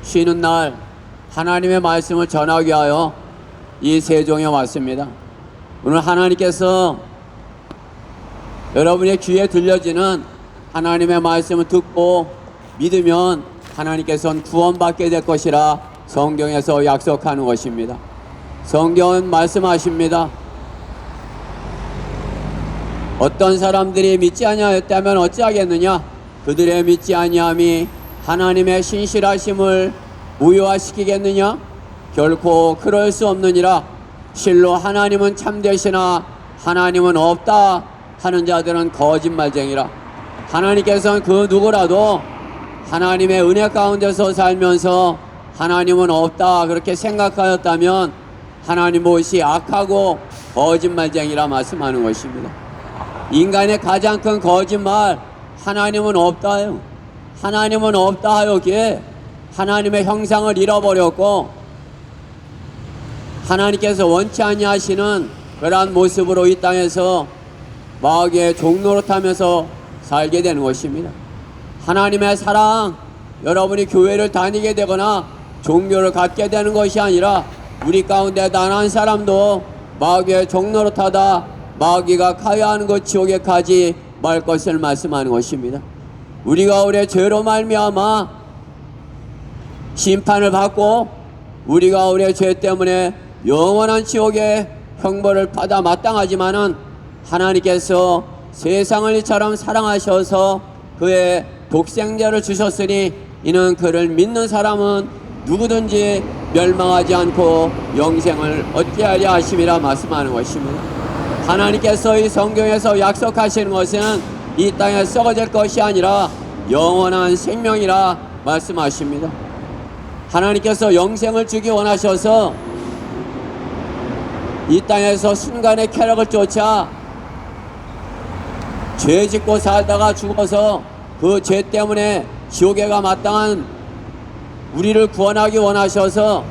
쉬는 날 하나님의 말씀을 전하기 위하여 이 세종에 왔습니다. 오늘 하나님께서 여러분의 귀에 들려지는 하나님의 말씀을 듣고 믿으면 하나님께서는 구원받게 될 것이라 성경에서 약속하는 것입니다. 성경은 말씀하십니다. 어떤 사람들이 믿지 아니하였다면 어찌하겠느냐? 그들의 믿지 아니함이 하나님의 신실하심을 무효화시키겠느냐? 결코 그럴 수 없느니라. 실로 하나님은 참되시나 하나님은 없다 하는 자들은 거짓말쟁이라. 하나님께서는 그 누구라도 하나님의 은혜 가운데서 살면서 하나님은 없다 그렇게 생각하였다면 하나님 무엇이 악하고 거짓말쟁이라 말씀하는 것입니다. 인간의 가장 큰 거짓말, 하나님은 없다요. 하나님은 없다 하였기에 하나님의 형상을 잃어버렸고 하나님께서 원치 아니하시는 그러한 모습으로 이 땅에서 마귀의 종노릇하면서 살게 되는 것입니다. 하나님의 사랑, 여러분이 교회를 다니게 되거나 종교를 갖게 되는 것이 아니라 우리 가운데 단 한 사람도 마귀의 종노릇하다 마귀가 가야하는 것 지옥에 가지 말 것을 말씀하는 것입니다. 우리가 우리의 죄로 말미암아 심판을 받고 우리가 우리의 죄 때문에 영원한 지옥의 형벌을 받아 마땅하지만은 하나님께서 세상을 이처럼 사랑하셔서 그의 독생자를 주셨으니 이는 그를 믿는 사람은 누구든지 멸망하지 않고 영생을 얻게 하려 하심이라 말씀하는 것입니다. 하나님께서 이 성경에서 약속하시는 것은 이 땅에 썩어질 것이 아니라 영원한 생명이라 말씀하십니다. 하나님께서 영생을 주기 원하셔서 이 땅에서 순간의 쾌락을 쫓아 죄 짓고 살다가 죽어서 그 죄 때문에 지옥에 가 마땅한 우리를 구원하기 원하셔서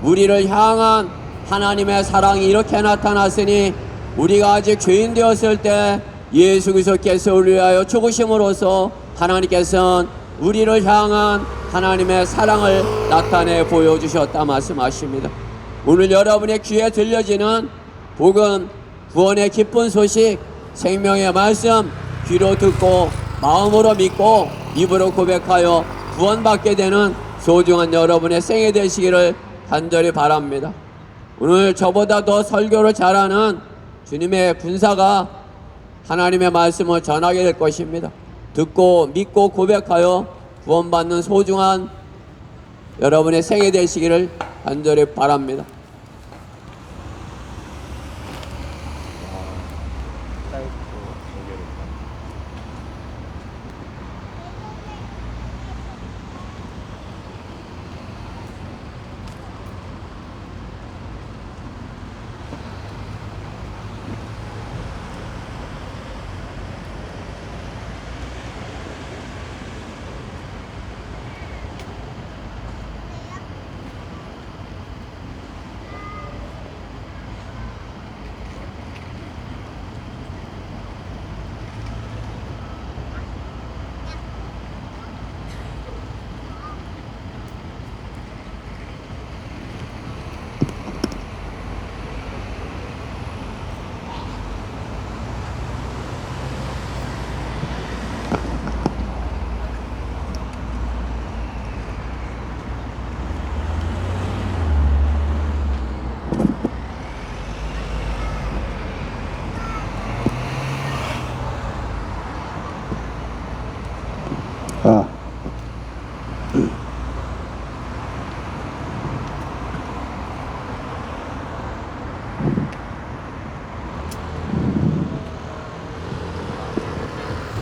우리를 향한 하나님의 사랑이 이렇게 나타났으니 우리가 아직 죄인 되었을 때 예수 그리스도께서 우리를 위하여 죽으심으로써 하나님께서는 우리를 향한 하나님의 사랑을 나타내 보여주셨다 말씀하십니다. 오늘 여러분의 귀에 들려지는 복음, 구원의 기쁜 소식, 생명의 말씀 귀로 듣고 마음으로 믿고 입으로 고백하여 구원받게 되는 소중한 여러분의 생애 되시기를 간절히 바랍니다. 오늘 저보다 더 설교를 잘하는 주님의 군사가 하나님의 말씀을 전하게 될 것입니다. 듣고 믿고 고백하여 구원받는 소중한 여러분의 생애 되시기를 간절히 바랍니다.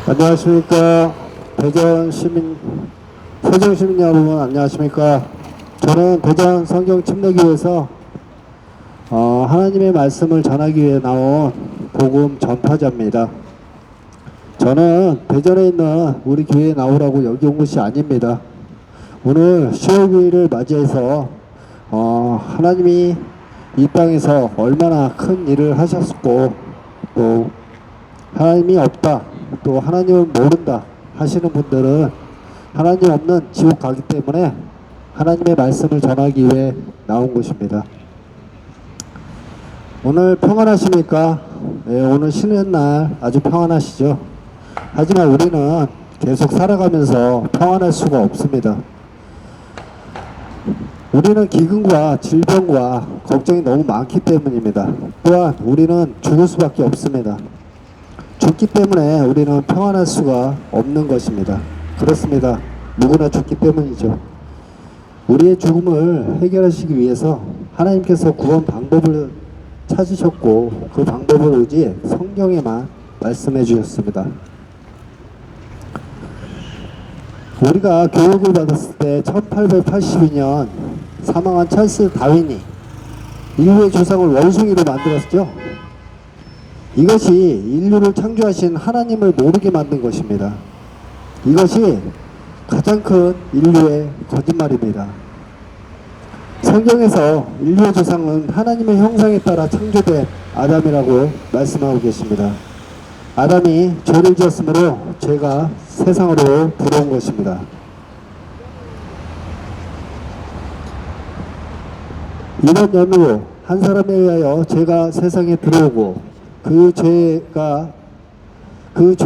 안녕하십니까. 대전 시민, 세종 시민 여러분 안녕하십니까. 저는 대전 성경 침례교회에서 하나님의 말씀을 전하기 위해 나온 복음 전파자입니다. 저는 대전에 있는 우리 교회에 나오라고 여기 온 것이 아닙니다. 오늘 10월 9일을 맞이해서 하나님이 이 땅에서 얼마나 큰 일을 하셨고 또 하나님이 없다, 또 하나님을 모른다 하시는 분들은 하나님 없는 지옥 가기 때문에 하나님의 말씀을 전하기 위해 나온 곳입니다. 오늘 평안하십니까? 예, 오늘 쉬는 날 아주 평안하시죠? 하지만 우리는 계속 살아가면서 평안할 수가 없습니다. 우리는 기근과 질병과 걱정이 너무 많기 때문입니다. 또한 우리는 죽을 수밖에 없습니다. 죽기 때문에 우리는 평안할 수가 없는 것입니다. 그렇습니다. 누구나 죽기 때문이죠. 우리의 죽음을 해결하시기 위해서 하나님께서 구원 방법을 찾으셨고 그 방법을 오직 성경에만 말씀해 주셨습니다. 우리가 교육을 받았을 때 1882년 사망한 찰스 다윈이 인류의 조상을 원숭이로 만들었죠. 이것이 인류를 창조하신 하나님을 모르게 만든 것입니다. 이것이 가장 큰 인류의 거짓말입니다. 성경에서 인류의 조상은 하나님의 형상에 따라 창조된 아담이라고 말씀하고 계십니다. 아담이 죄를 지었으므로 죄가 세상으로 들어온 것입니다. 이런 연으로 한 사람에 의하여 죄가 세상에 들어오고 그 죄에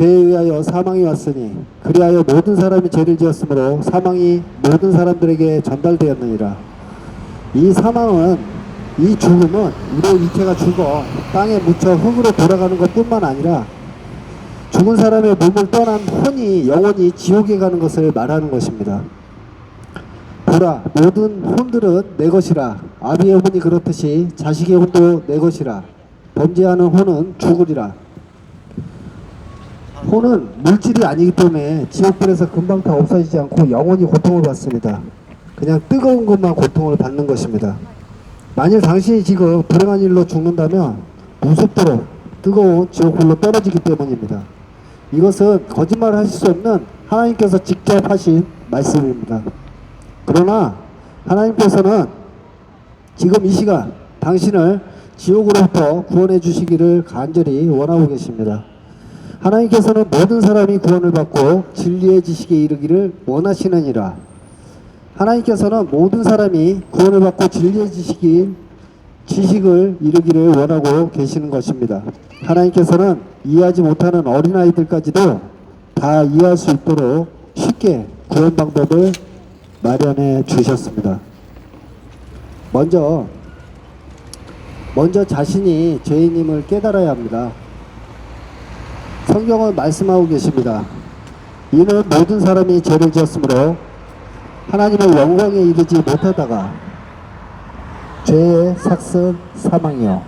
의하여 사망이 왔으니 그리하여 모든 사람이 죄를 지었으므로 사망이 모든 사람들에게 전달되었느니라. 이 사망은, 이 죽음은 우리의 육체가 죽어 땅에 묻혀 흙으로 돌아가는 것뿐만 아니라 죽은 사람의 몸을 떠난 혼이 영원히 지옥에 가는 것을 말하는 것입니다. 보라, 모든 혼들은 내 것이라. 아비의 혼이 그렇듯이 자식의 혼도 내 것이라. 범죄하는 혼은 죽으리라. 혼은 물질이 아니기 때문에 지옥불에서 금방 다 없어지지 않고 영원히 고통을 받습니다. 그냥 뜨거운 것만 고통을 받는 것입니다. 만일 당신이 지금 불행한 일로 죽는다면 무섭도록 뜨거운 지옥불로 떨어지기 때문입니다. 이것은 거짓말 하실 수 없는 하나님께서 직접 하신 말씀입니다. 그러나 하나님께서는 지금 이 시간 당신을 지옥으로부터 구원해 주시기를 간절히 원하고 계십니다. 하나님께서는 모든 사람이 구원을 받고 진리의 지식에 이르기를 원하시느니라. 하나님께서는 모든 사람이 구원을 받고 진리의 지식을 이루기를 원하고 계시는 것입니다. 하나님께서는 이해하지 못하는 어린아이들까지도 다 이해할 수 있도록 쉽게 구원 방법을 마련해 주셨습니다. 먼저 자신이 죄인임을 깨달아야 합니다. 성경은 말씀하고 계십니다. 이는 모든 사람이 죄를 지었으므로 하나님의 영광에 이르지 못하다가 죄의 삭은 사망이요.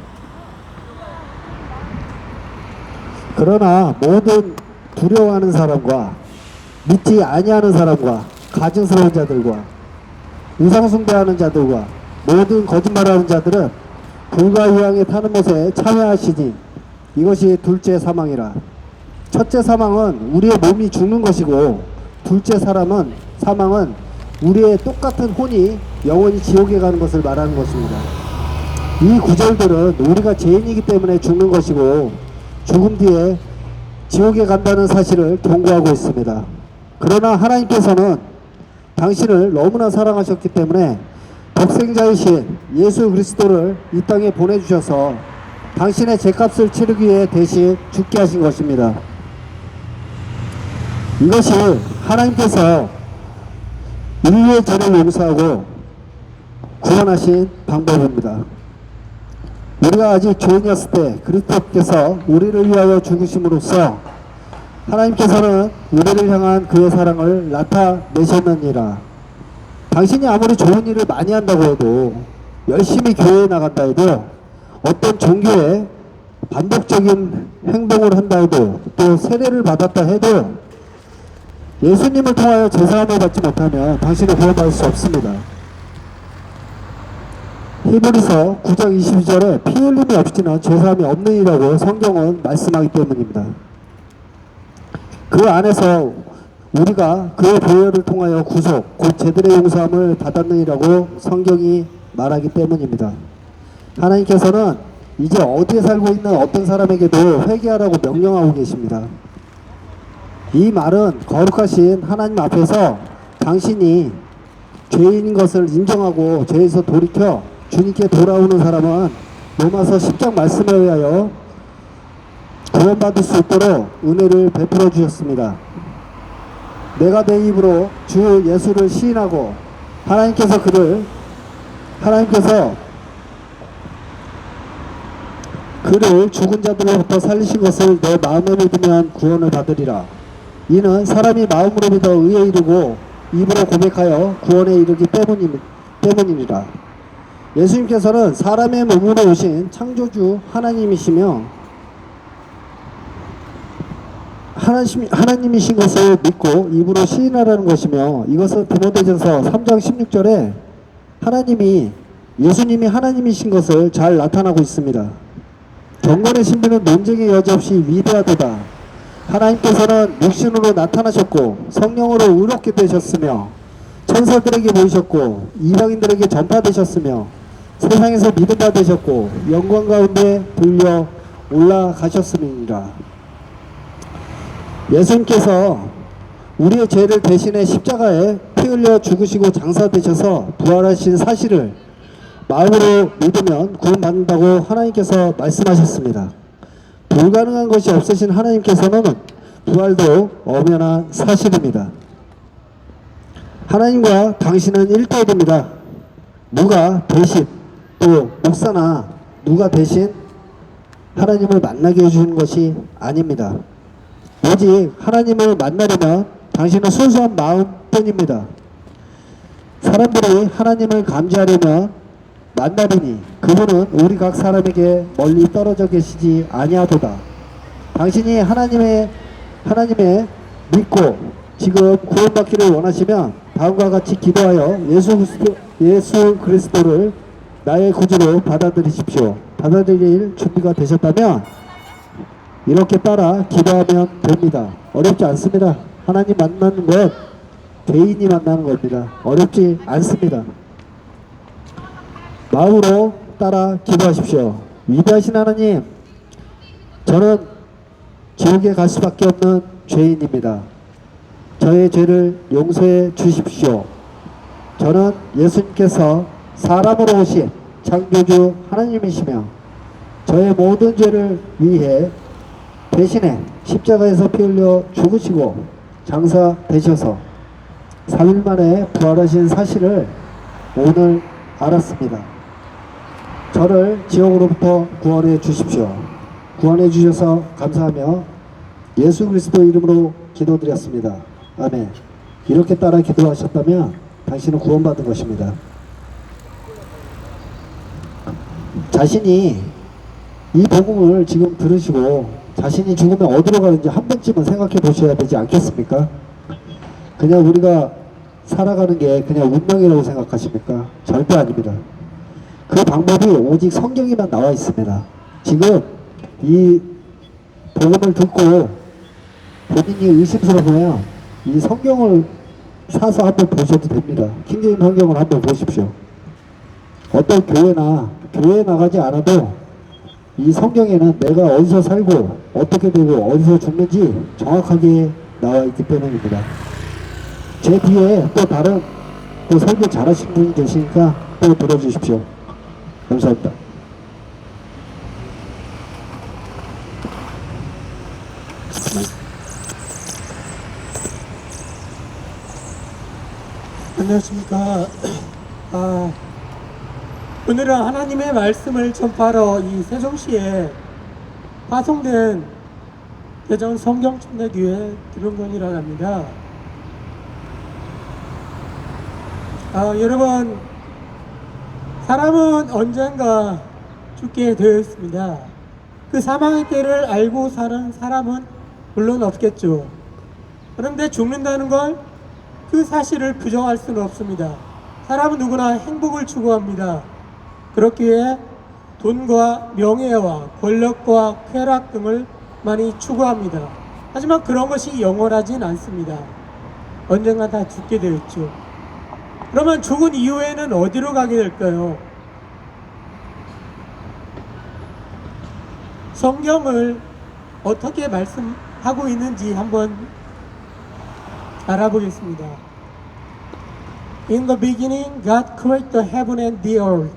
그러나 모든 두려워하는 사람과 믿지 아니하는 사람과 가증스러운 자들과 우상숭배하는 자들과 모든 거짓말하는 자들은 불과 이왕에 타는 못에 참여하시니 이것이 둘째 사망이라. 첫째 사망은 우리의 몸이 죽는 것이고 둘째 사망은 우리의 똑같은 혼이 영원히 지옥에 가는 것을 말하는 것입니다. 이 구절들은 우리가 죄인이기 때문에 죽는 것이고 죽음 뒤에 지옥에 간다는 사실을 경고하고 있습니다. 그러나 하나님께서는 당신을 너무나 사랑하셨기 때문에 독생자이신 예수 그리스도를 이 땅에 보내주셔서 당신의 죄값을 치르기 위해 대신 죽게 하신 것입니다. 이것이 하나님께서 인류의 죄를 용서하고 구원하신 방법입니다. 우리가 아직 죄인이었을 때 그리스도께서 우리를 위하여 죽으심으로써 하나님께서는 우리를 향한 그의 사랑을 나타내셨느니라. 당신이 아무리 좋은 일을 많이 한다고 해도, 열심히 교회에 나간다 해도, 어떤 종교에 반복적인 행동을 한다 해도, 또 세례를 받았다 해도 예수님을 통하여 제사함을 받지 못하면 당신은 구원받을 수 없습니다. 히브리서 9장 22절에 피 흘림이 없이는 제사함이 없느니라고 성경은 말씀하기 때문입니다. 그 안에서 우리가 그의 보혈을 통하여 구속, 곧 제들의 용서함을 받았느니라고 성경이 말하기 때문입니다. 하나님께서는 이제 어디에 살고 있는 어떤 사람에게도 회개하라고 명령하고 계십니다. 이 말은 거룩하신 하나님 앞에서 당신이 죄인인 것을 인정하고 죄에서 돌이켜 주님께 돌아오는 사람은 로마서 10장 말씀에 의하여 구원받을 수 있도록 은혜를 베풀어 주셨습니다. 내가 내 입으로 주 예수를 시인하고 하나님께서 그를 죽은 자들로부터 살리신 것을 내 마음에 믿으면 구원을 받으리라. 이는 사람이 마음으로 믿어 의에 이르고 입으로 고백하여 구원에 이르기 때문이니라. 예수님께서는 사람의 몸으로 오신 창조주 하나님이시며 하나님이신 것을 믿고 입으로 시인하라는 것이며, 이것은 디모데전서 3장 16절에 예수님이 하나님이신 것을 잘 나타나고 있습니다. 경건의 신비는 논쟁의 여지 없이 위대하도다. 하나님께서는 육신으로 나타나셨고 성령으로 의롭게 되셨으며 천사들에게 보이셨고 이방인들에게 전파되셨으며 세상에서 믿음 받으셨고 영광 가운데 들려 올라가셨음이니라. 예수님께서 우리의 죄를 대신해 십자가에 피 흘려 죽으시고 장사되셔서 부활하신 사실을 마음으로 믿으면 구원받는다고 하나님께서 말씀하셨습니다. 불가능한 것이 없으신 하나님께서는 부활도 엄연한 사실입니다. 하나님과 당신은 1대1입니다. 누가 대신, 또 목사나 누가 대신 하나님을 만나게 해주는 것이 아닙니다. 오직 하나님을 만나려면 당신은 순수한 마음뿐입니다. 사람들이 하나님을 감지하려면 만나리니 그분은 우리 각 사람에게 멀리 떨어져 계시지 아니하도다. 당신이 하나님의 믿고 지금 구원받기를 원하시면 다음과 같이 기도하여 예수 그리스도를 나의 구주로 받아들이십시오. 받아들일 준비가 되셨다면 이렇게 따라 기도하면 됩니다. 어렵지 않습니다. 하나님 만나는 건 개인이 만나는 겁니다. 어렵지 않습니다. 마음으로 따라 기도하십시오. 위대하신 하나님, 저는 지옥에 갈 수밖에 없는 죄인입니다. 저의 죄를 용서해 주십시오. 저는 예수님께서 사람으로 오신 창조주 하나님이시며 저의 모든 죄를 위해 대신에 십자가에서 피 흘려 죽으시고 장사되셔서 3일 만에 부활하신 사실을 오늘 알았습니다. 저를 지옥으로부터 구원해 주십시오. 구원해 주셔서 감사하며 예수 그리스도 이름으로 기도드렸습니다. 아멘. 이렇게 따라 기도하셨다면 당신은 구원받은 것입니다. 자신이 이 복음을 지금 들으시고 자신이 죽으면 어디로 가는지 한 번쯤은 생각해 보셔야 되지 않겠습니까? 그냥 우리가 살아가는 게 그냥 운명이라고 생각하십니까? 절대 아닙니다. 그 방법이 오직 성경에만 나와 있습니다. 지금 이 복음을 듣고 본인이 의심스러우면 이 성경을 사서 한번 보셔도 됩니다. 킹제임 성경을 한번 보십시오. 어떤 교회 나가지 않아도 이 성경에는 내가 어디서 살고 어떻게 되고 어디서 죽는지 정확하게 나와 있기 때문입니다. 제 뒤에 또 다른 또 설교 잘하시는 분이 계시니까 또 들어주십시오. 감사합니다. 안녕하십니까. 오늘은 하나님의 말씀을 전파하러 이 세종시에 파송된 대전 성경천대교회 드론건이라고 합니다. 여러분, 사람은 언젠가 죽게 되어 있습니다. 그 사망의 때를 알고 사는 사람은 물론 없겠죠. 그런데 죽는다는 걸 그 사실을 부정할 수는 없습니다. 사람은 누구나 행복을 추구합니다. 그렇기에 돈과 명예와 권력과 쾌락 등을 많이 추구합니다. 하지만 그런 것이 영원하진 않습니다. 언젠가 다 죽게 되어 있죠. 그러면 죽은 이후에는 어디로 가게 될까요? 성경을 어떻게 말씀하고 있는지 한번 알아보겠습니다. In the beginning, God created the heaven and the earth.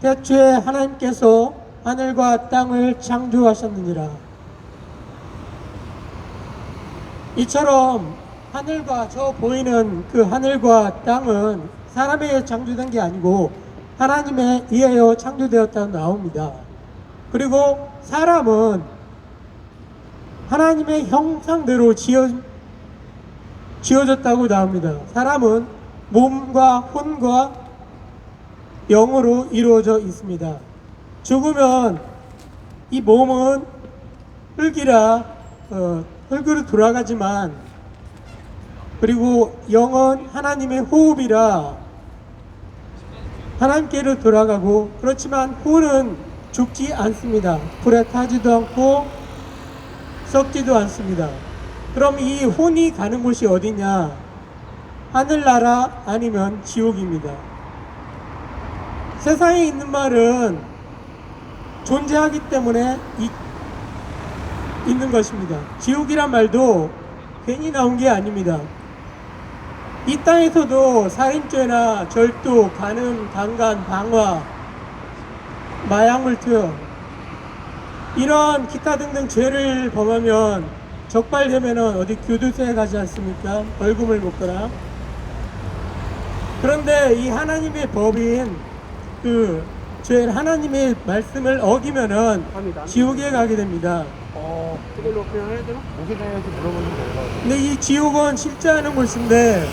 태초에 하나님께서 하늘과 땅을 창조하셨느니라. 이처럼 하늘과 저 보이는 그 하늘과 땅은 사람에 의해 창조된 게 아니고 하나님에 의하여 창조되었다고 나옵니다. 그리고 사람은 하나님의 형상대로 지어졌다고 나옵니다. 사람은 몸과 혼과 영으로 이루어져 있습니다. 죽으면 이 몸은 흙이라 흙으로 돌아가지만, 그리고 영은 하나님의 호흡이라 하나님께로 돌아가고, 그렇지만 혼은 죽지 않습니다. 불에 타지도 않고 썩지도 않습니다. 그럼 이 혼이 가는 곳이 어디냐? 하늘나라 아니면 지옥입니다. 세상에 있는 말은 존재하기 때문에 있는 것입니다. 지옥이란 말도 괜히 나온 게 아닙니다. 이 땅에서도 살인죄나 절도, 간음, 강간, 방화, 마약물 투여, 이런 기타 등등 죄를 범하면 적발되면은 어디 교도소에 가지 않습니까? 벌금을 먹거나. 그런데 이 하나님의 법인 그 죄, 하나님의 말씀을 어기면은 지옥에 가게 됩니다. 그걸로 그냥 해야 되나? 어디다 해야지 물어보는 거예요. 근데 이 지옥은 실제하는 곳인데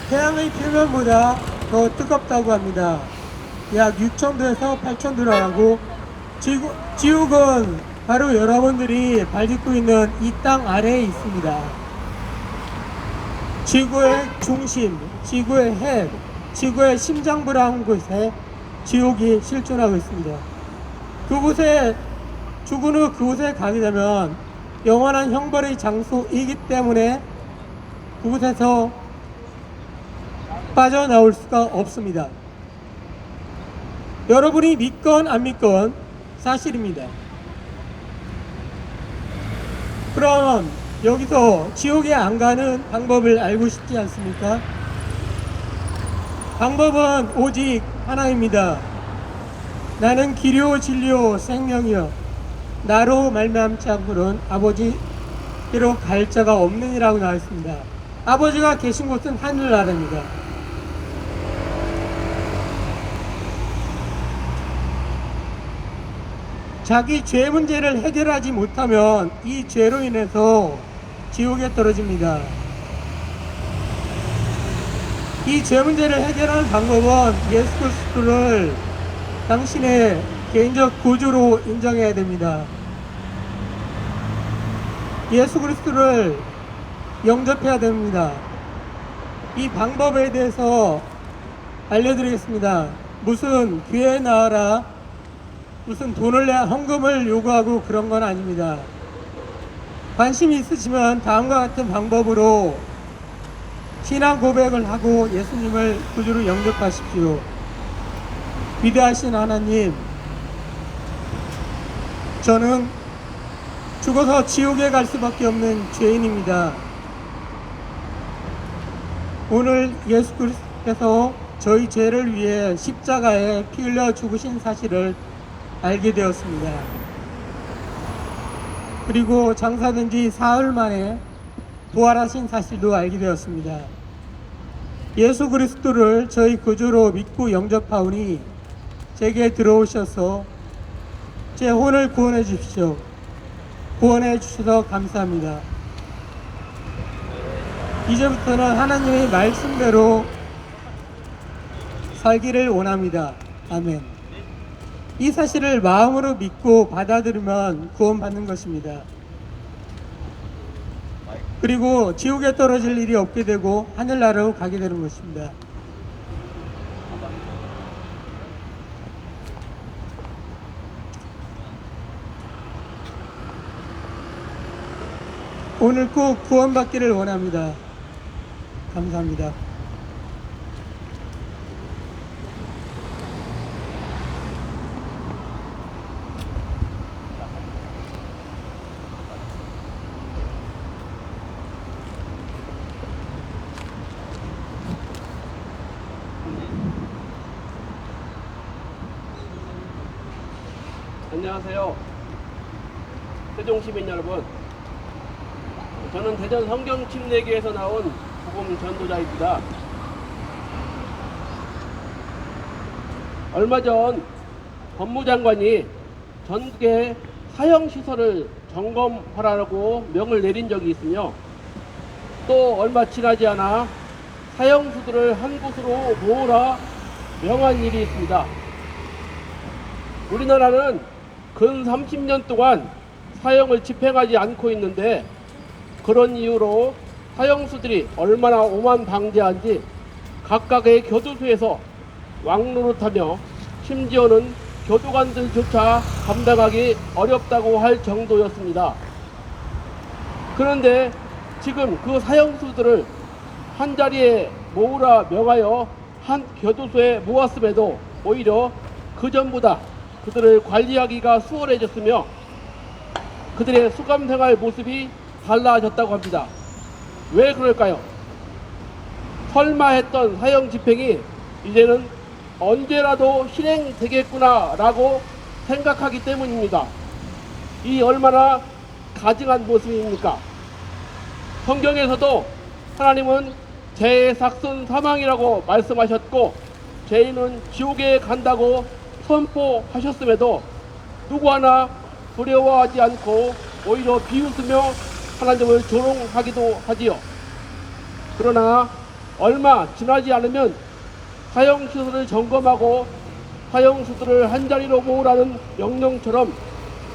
태양의 표면보다 더 뜨겁다고 합니다. 약 6,000도에서 8,000도라고 하고, 지옥은 바로 여러분들이 발 딛고 있는 이 땅 아래에 있습니다. 지구의 중심, 지구의 핵, 지구의 심장부라는 곳에 지옥이 실존하고 있습니다. 그곳에 죽은 후 그곳에 가게 되면 영원한 형벌의 장소이기 때문에 그곳에서 빠져나올 수가 없습니다. 여러분이 믿건 안 믿건 사실입니다. 그럼 여기서 지옥에 안 가는 방법을 알고 싶지 않습니까? 방법은 오직 하나입니다. 나는 길이요 진리요 생명이요 나로 말미암지 않고는 아버지께로 갈 자가 없느니라고 나와 있습니다. 아버지가 계신 곳은 하늘나라입니다. 자기 죄 문제를 해결하지 못하면 이 죄로 인해서 지옥에 떨어집니다. 이 죄 문제를 해결하는 방법은 예수 그리스도를 당신의 개인적 구주로 인정해야 됩니다. 예수 그리스도를 영접해야 됩니다. 이 방법에 대해서 알려드리겠습니다. 무슨 교회에 나와라, 무슨 돈을 내 헌금을 요구하고 그런 건 아닙니다. 관심이 있으시면 다음과 같은 방법으로 신앙 고백을 하고 예수님을 구주로 영접하십시오. 위대하신 하나님, 저는 죽어서 지옥에 갈 수밖에 없는 죄인입니다. 오늘 예수 그리스도께서 저희 죄를 위해 십자가에 피 흘려 죽으신 사실을 알게 되었습니다. 그리고 장사된 지 사흘 만에 부활하신 사실도 알게 되었습니다. 예수 그리스도를 저희 구주로 믿고 영접하오니 제게 들어오셔서 제 혼을 구원해 주십시오. 구원해 주셔서 감사합니다. 이제부터는 하나님의 말씀대로 살기를 원합니다. 아멘. 이 사실을 마음으로 믿고 받아들이면 구원받는 것입니다. 그리고 지옥에 떨어질 일이 없게 되고 하늘나라로 가게 되는 것입니다. 오늘 꼭 구원받기를 원합니다. 감사합니다. 안녕하세요. 세종 시민 여러분. 저는 대전 성경 침례교에서 나온 복음 전도자입니다. 얼마 전 법무장관이 전국의 사형시설을 점검하라고 명을 내린 적이 있으며 또 얼마 지나지 않아 사형수들을 한 곳으로 모으라 명한 일이 있습니다. 우리나라는 근 30년 동안 사형을 집행하지 않고 있는데 그런 이유로 사형수들이 얼마나 오만방자한지 각각의 교도소에서 왕노릇하며 심지어는 교도관들조차 감당하기 어렵다고 할 정도였습니다. 그런데 지금 그 사형수들을 한자리에 모으라 명하여 한 교도소에 모았음에도 오히려 그전보다 그들을 관리하기가 수월해졌으며 그들의 수감생활 모습이 달라졌다고 합니다. 왜 그럴까요? 설마 했던 사형 집행이 이제는 언제라도 실행되겠구나 라고 생각하기 때문입니다. 이 얼마나 가증한 모습입니까? 성경에서도 하나님은 죄의 삭은 사망이라고 말씀하셨고 죄인은 지옥에 간다고 선포하셨음에도 누구 하나 두려워하지 않고 오히려 비웃으며 하나님을 조롱하기도 하지요. 그러나 얼마 지나지 않으면 사형시설을 점검하고 사형수들을 한자리로 모으라는 명령처럼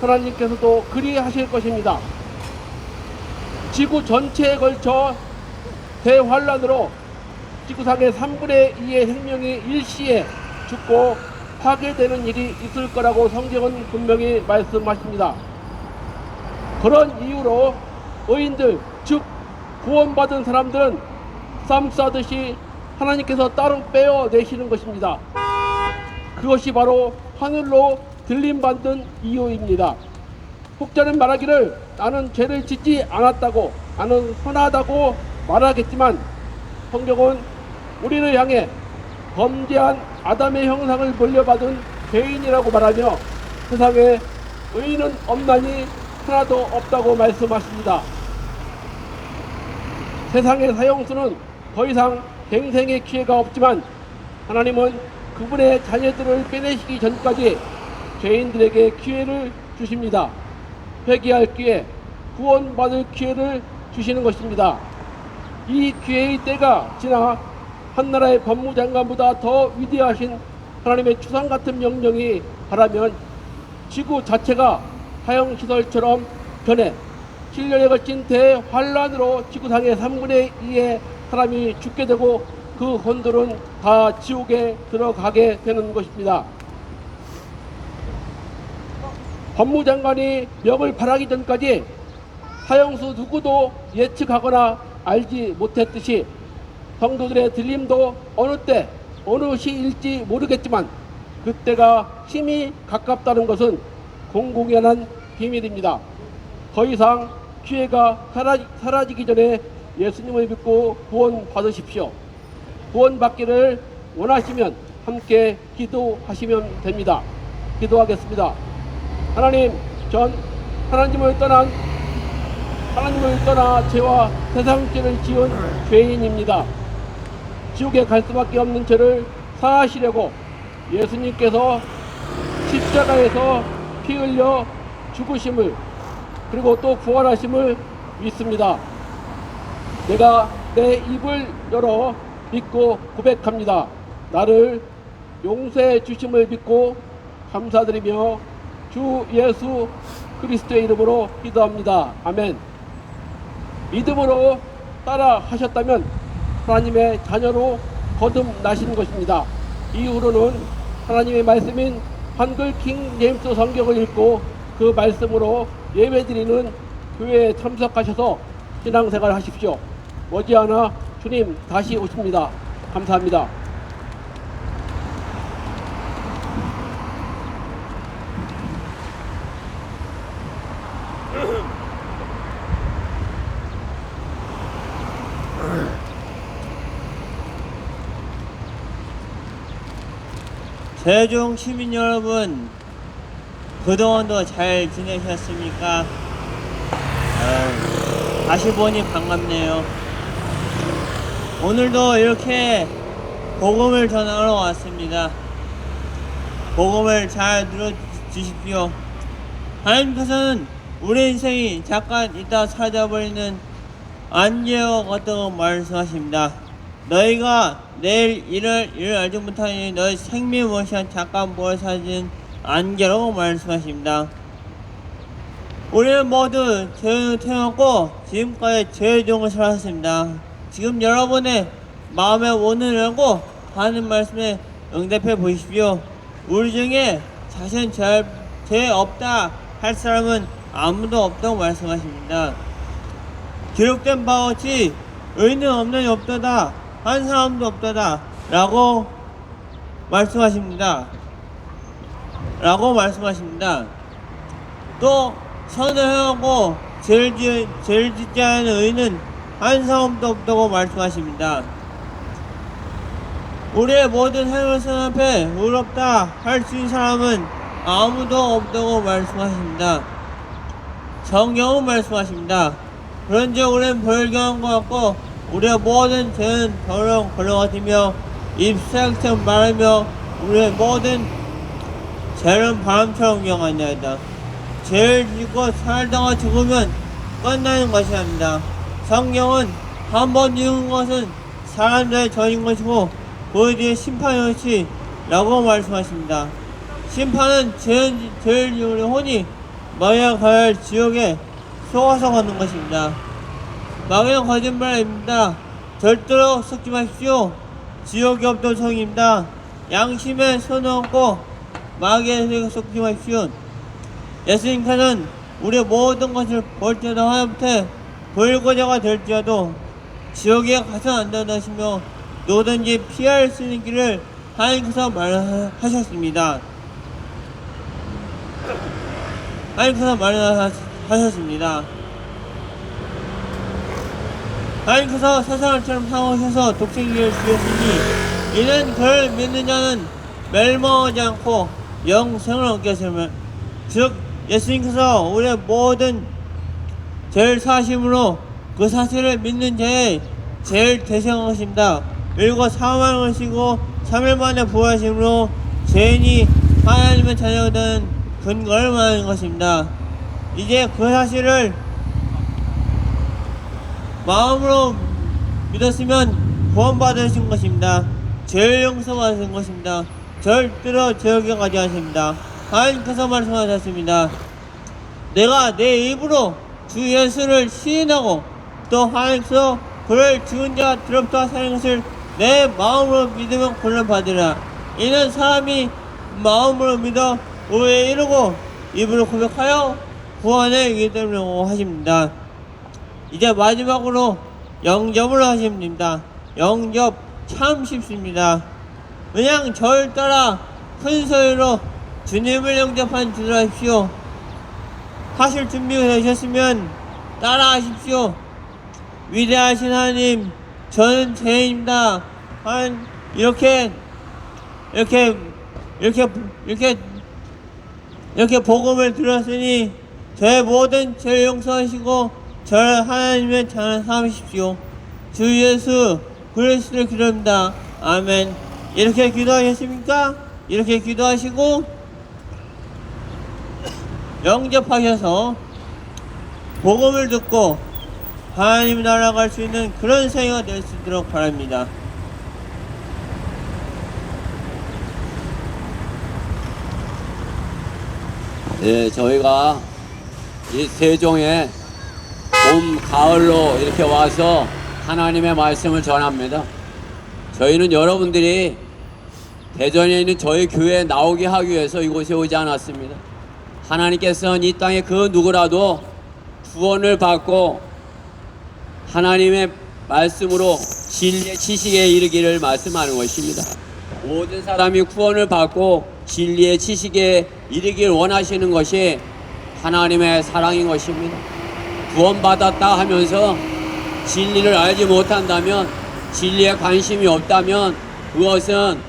하나님께서도 그리하실 것입니다. 지구 전체에 걸쳐 대환란으로 지구상의 3분의 2의 생명이 일시에 죽고 파괴되는 일이 있을 거라고 성경은 분명히 말씀하십니다. 그런 이유로 의인들, 즉 구원받은 사람들은 쌈 싸듯이 하나님께서 따로 빼어내시는 것입니다. 그것이 바로 하늘로 들림받는 이유입니다. 혹자는 말하기를 나는 죄를 짓지 않았다고, 나는 선하다고 말하겠지만 성경은 우리를 향해 범죄한 아담의 형상을 물려받은 죄인이라고 말하며 세상에 의인은 없나니 하나도 없다고 말씀하십니다. 세상의 사형수는 더 이상 갱생의 기회가 없지만 하나님은 그분의 자녀들을 빼내시기 전까지 죄인들에게 기회를 주십니다. 회개할 기회, 구원받을 기회를 주시는 것입니다. 이 기회의 때가 지나 한나라의 법무장관보다 더 위대하신 하나님의 추상 같은 명령이 바라면 지구 자체가 사형시설처럼 변해 7년에 걸친 대환란으로 지구상의 3분의 2의 사람이 죽게 되고 그 혼들은 다 지옥에 들어가게 되는 것입니다. 법무장관이 명을 발하기 전까지 사형수 누구도 예측하거나 알지 못했듯이 성도들의 들림도 어느 때 어느 시일지 모르겠지만 그때가 심히 가깝다는 것은 공공연한 비밀입니다. 더 이상 기회가 사라지기 전에 예수님을 믿고 구원 받으십시오. 구원 받기를 원하시면 함께 기도하시면 됩니다. 기도하겠습니다. 하나님, 전 하나님을 떠나 죄와 세상죄를 지은 죄인입니다. 지옥에 갈 수밖에 없는 죄를 사하시려고 예수님께서 십자가에서 피 흘려 죽으심을 그리고 또 부활하심을 믿습니다. 내가 내 입을 열어 믿고 고백합니다. 나를 용서해 주심을 믿고 감사드리며 주 예수 그리스도의 이름으로 기도합니다. 아멘. 믿음으로 따라 하셨다면 하나님의 자녀로 거듭나신 것입니다. 이후로는 하나님의 말씀인 한글 킹 제임스 성경을 읽고 그 말씀으로 예배드리는 교회에 참석하셔서 신앙생활 하십시오. 머지않아 주님 다시 오십니다. 감사합니다. 세종 시민 여러분, 그동안도 잘 지내셨습니까? 다시 보니 반갑네요. 오늘도 이렇게 복음을 전하러 왔습니다. 복음을 잘 들어주십시오. 하나님께서는 우리 인생이 잠깐 있다 사라져버리는 안개와 같다고 말씀하십니다. 너희가 내일 일을 알지 못하니 너희 생명 무엇이 잠깐 보여 사라지는 안개라고 말씀하십니다. 우리는 모두 죄로 태어났고 지금까지 죄의 종을 살았습니다. 지금 여러분의 마음에 원한이라고 하는 말씀에 응답해 보십시오. 우리 중에 자신 죄 없다 할 사람은 아무도 없다고 말씀하십니다. 기록된 바와 같이 의인은 없는 없다다 한 사람도 없다다 라고 말씀하십니다. 또 선을 행하고 죄를 짓지 않은 의인은 한 사람도 없다고 말씀하십니다. 우리의 모든 행위선 앞에 의롭다 할 수 있는 사람은 아무도 없다고 말씀하십니다. 성경은 말씀하십니다. 그런즉 우리는 벌경한 것 같고 우리의 모든 죄는 더러운 걸러 같으며 잎사귀처럼 마르며 우리의 모든 죄는 바람처럼 경하나이다. 죄를 짓고 살다가 죽으면 끝나는 것이 아닙니다. 성경은 한 번 죽은 것은 사람들의 전인 것이고 그 뒤에 심판이 것이 라고 말씀하십니다. 심판은 죄를 지으려 혼이 마귀가 가야 할 지옥에 속아서 가는 것입니다. 마귀는 거짓말입니다. 절대로 속지 마십시오. 지옥이 없던 성입니다. 양심에 손을 얹고 마귀에게 속지 마십시오. 예수님께서는 우리의 모든 것을 볼지라도 하나님께 불거자가 될지라도 지옥에 가서 안 된다시며 누구든지 피할 수 있는 길을 하나님께서 말하셨습니다. 하나님께서 세상을처럼 사오셔서 독생자를 주셨으니 이는 그를 믿는 자는 멸망하지 않고 영생을 얻게 하시며 즉 예수님께서 우리의 모든 죄를 사하심으로 그 사실을 믿는 자의 죄를 대신하십니다. 그리고 사망하시고 3일 만에 부활하심으로 죄인이 하나님의 자녀가 되는 근거를 말하는 것입니다. 이제 그 사실을 마음으로 믿었으면 구원받으신 것입니다. 죄를 용서받으신 것입니다. 절대로 지옥에 가지 않습니다. 하나님께서 말씀하셨습니다. 내가 내 입으로 주 예수를 시인하고 또 하나님께서 그를 죽은 자 들로부터 살린 것을 내 마음으로 믿으면 구원받으리라. 이는 사람이 마음으로 믿어 의에 이르고 입으로 고백하여 구원에 이르기 때문이라고 하십니다. 이제 마지막으로 영접을 하시면 됩니다. 영접 참 쉽습니다. 그냥 저를 따라 큰 소리로 주님을 영접한 주를 하십시오. 하실 준비가 되셨으면 따라 하십시오. 위대하신 하나님, 저는 죄인입니다. 이렇게 복음을 들었으니 저의 모든 죄를 용서하시고 저를 하나님의 자녀 삼으십시오. 주 예수 그리스도를 기도합니다. 아멘. 이렇게 기도하셨습니까? 이렇게 기도하시고 영접하셔서 복음을 듣고 하나님 나라 갈 수 있는 그런 생애가 될 수 있도록 바랍니다. 예, 저희가 이 세종에 봄, 가을로 이렇게 와서 하나님의 말씀을 전합니다. 저희는 여러분들이 대전에 있는 저희 교회에 나오게 하기 위해서 이곳에 오지 않았습니다. 하나님께서는 이 땅에 그 누구라도 구원을 받고 하나님의 말씀으로 진리의 지식에 이르기를 말씀하는 것입니다. 모든 사람이 구원을 받고 진리의 지식에 이르기를 원하시는 것이 하나님의 사랑인 것입니다. 구원받았다 하면서 진리를 알지 못한다면, 진리에 관심이 없다면 그것은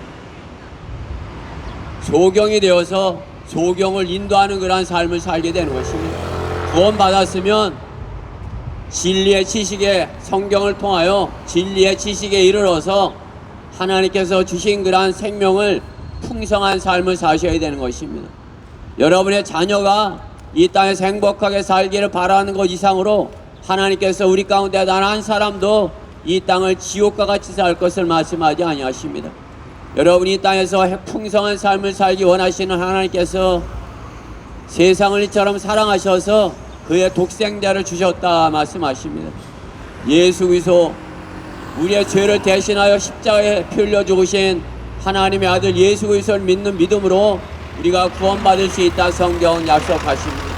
소경이 되어서 조경을 인도하는 그러한 삶을 살게 되는 것입니다. 구원받았으면 진리의 지식에 성경을 통하여 진리의 지식에 이르러서 하나님께서 주신 그러한 생명을 풍성한 삶을 사셔야 되는 것입니다. 여러분의 자녀가 이 땅에서 행복하게 살기를 바라는 것 이상으로 하나님께서 우리 가운데 단 한 사람도 이 땅을 지옥과 같이 살 것을 말씀하지 아니하십니다. 여러분이 이 땅에서 풍성한 삶을 살기 원하시는 하나님께서 세상을 이처럼 사랑하셔서 그의 독생자를 주셨다 말씀하십니다. 예수 그리스도 우리의 죄를 대신하여 십자가에 피 흘려 죽으신 하나님의 아들 예수 그리스도를 믿는 믿음으로 우리가 구원받을 수 있다 성경은 약속하십니다.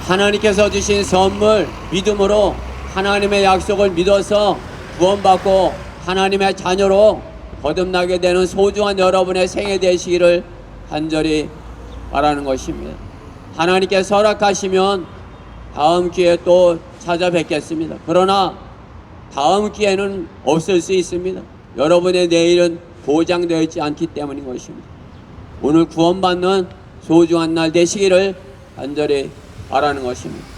하나님께서 주신 선물 믿음으로 하나님의 약속을 믿어서 구원받고 하나님의 자녀로 거듭나게 되는 소중한 여러분의 생애 되시기를 간절히 바라는 것입니다. 하나님께서 허락하시면 다음 기회에 또 찾아뵙겠습니다. 그러나 다음 기회는 없을 수 있습니다. 여러분의 내일은 보장되어 있지 않기 때문인 것입니다. 오늘 구원받는 소중한 날 되시기를 간절히 바라는 것입니다.